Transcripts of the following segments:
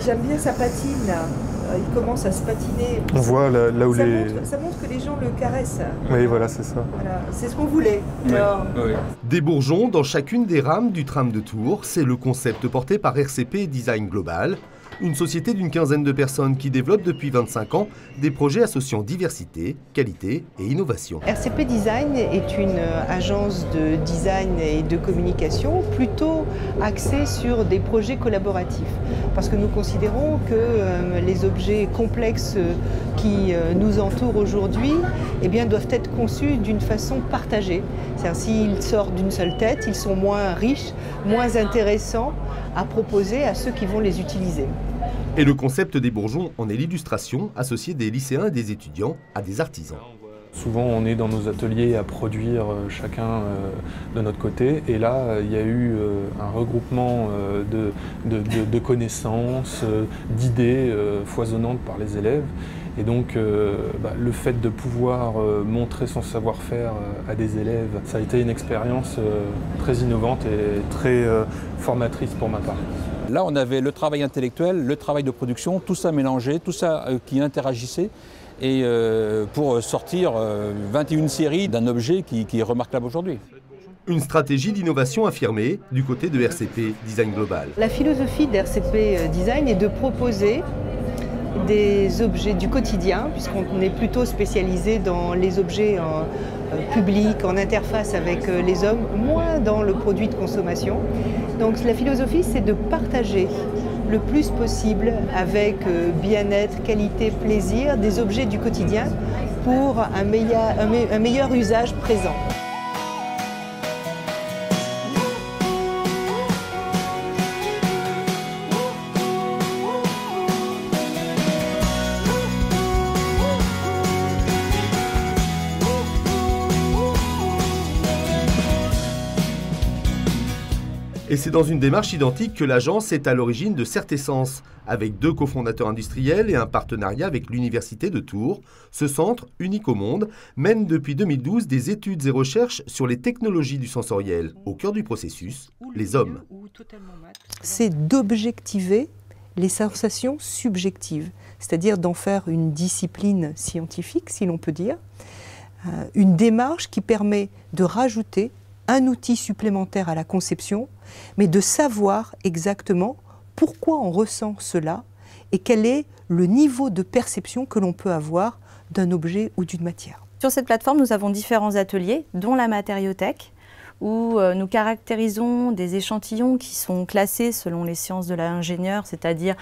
J'aime bien sa patine là. Il commence à se patiner. On voit là où Ça montre que les gens le caressent. Oui, voilà, c'est ça. Voilà. C'est ce qu'on voulait. Oui. Alors... Oui. Des bourgeons dans chacune des rames du tram de Tours, c'est le concept porté par RCP Design Global, une société d'une quinzaine de personnes qui développe depuis 25 ans des projets associant diversité, qualité et innovation. RCP Design est une agence de design et de communication plutôt axée sur des projets collaboratifs. Parce que nous considérons que les objets complexes qui nous entourent aujourd'hui doivent être conçus d'une façon partagée. C'est-à-dire s'ils sortent d'une seule tête, ils sont moins riches, moins intéressants à proposer à ceux qui vont les utiliser. Et le concept des bourgeons en est l'illustration, associée des lycéens et des étudiants à des artisans. Souvent, on est dans nos ateliers à produire chacun de notre côté. Et là, il y a eu un regroupement de connaissances, d'idées foisonnantes par les élèves. Et donc, le fait de pouvoir montrer son savoir-faire à des élèves, ça a été une expérience très innovante et très formatrice pour ma part. Là, on avait le travail intellectuel, le travail de production, tout ça mélangé, tout ça qui interagissait. Et pour sortir 21 séries d'un objet qui est remarquable aujourd'hui. Une stratégie d'innovation affirmée du côté de RCP Design Global. La philosophie d'RCP Design est de proposer des objets du quotidien, puisqu'on est plutôt spécialisé dans les objets publics, en interface avec les hommes, moins dans le produit de consommation. Donc la philosophie, c'est de partager le plus possible avec bien-être, qualité, plaisir, des objets du quotidien pour un meilleur usage présent. Et c'est dans une démarche identique que l'agence est à l'origine de Certessence. Avec 2 cofondateurs industriels et un partenariat avec l'Université de Tours, ce centre, unique au monde, mène depuis 2012 des études et recherches sur les technologies du sensoriel. Au cœur du processus, les hommes. C'est d'objectiver les sensations subjectives, c'est-à-dire d'en faire une discipline scientifique, si l'on peut dire, une démarche qui permet de rajouter un outil supplémentaire à la conception, mais de savoir exactement pourquoi on ressent cela et quel est le niveau de perception que l'on peut avoir d'un objet ou d'une matière. Sur cette plateforme, nous avons différents ateliers, dont la matériothèque, où nous caractérisons des échantillons qui sont classés selon les sciences de l'ingénieur, c'est-à-dire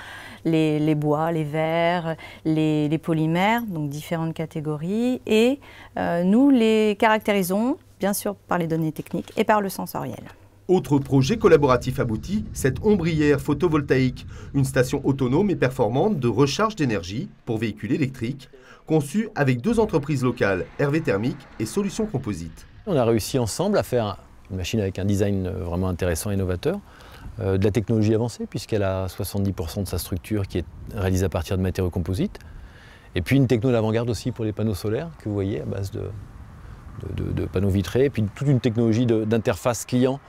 les bois, les verres, les polymères, donc différentes catégories, et nous les caractérisons bien sûr par les données techniques et par le sensoriel. Autre projet collaboratif abouti, cette ombrière photovoltaïque, une station autonome et performante de recharge d'énergie pour véhicules électriques, conçue avec 2 entreprises locales, Hervé Thermique et Solutions Composites. On a réussi ensemble à faire une machine avec un design vraiment intéressant et novateur, de la technologie avancée puisqu'elle a 70% de sa structure qui est réalisée à partir de matériaux composites, et puis une techno d'avant-garde aussi pour les panneaux solaires que vous voyez à base de panneaux vitrés, et puis toute une technologie d'interface client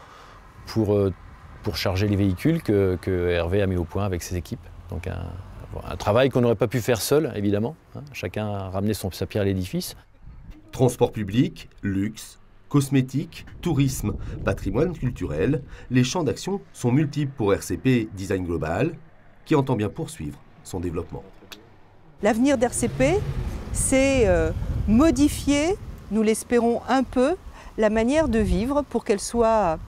pour charger les véhicules que Hervé a mis au point avec ses équipes. Donc un travail qu'on n'aurait pas pu faire seul, évidemment. Chacun a ramené sa pierre à l'édifice. Transport public, luxe, cosmétique, tourisme, patrimoine culturel, les champs d'action sont multiples pour RCP Design Global, qui entend bien poursuivre son développement. L'avenir d'RCP, c'est modifier, nous l'espérons un peu, la manière de vivre pour qu'elle soit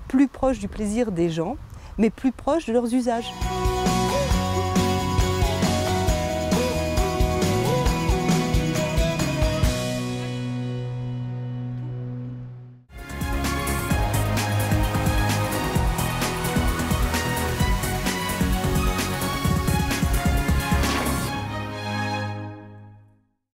plus proche du plaisir des gens, mais plus proche de leurs usages.